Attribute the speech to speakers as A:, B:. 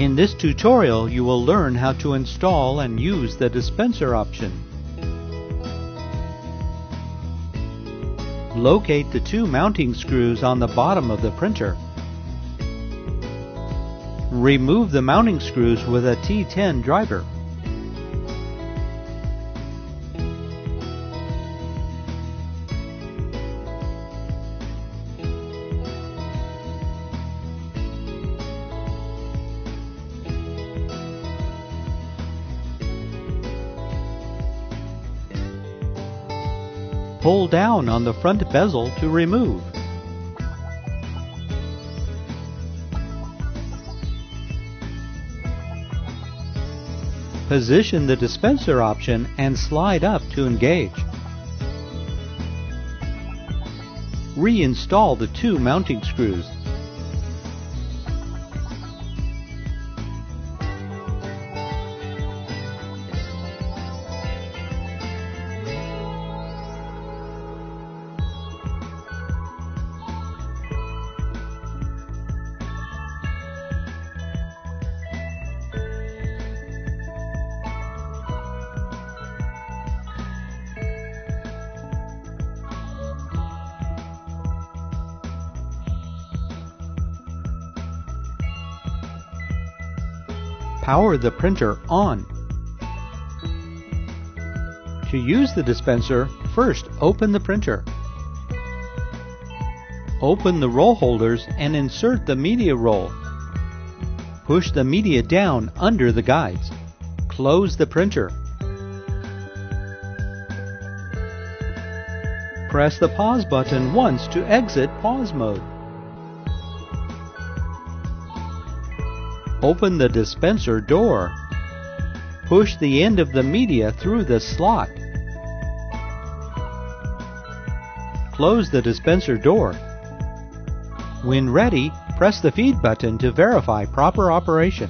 A: In this tutorial, you will learn how to install and use the dispenser option. Locate the two mounting screws on the bottom of the printer. Remove the mounting screws with a T10 driver. Pull down on the front bezel to remove. Position the dispenser option and slide up to engage. Reinstall the two mounting screws. Power the printer on. To use the dispenser, first open the printer. Open the roll holders and insert the media roll. Push the media down under the guides. Close the printer. Press the pause button once to exit pause mode. Open the dispenser door. Push the end of the media through the slot. Close the dispenser door. When ready, press the feed button to verify proper operation.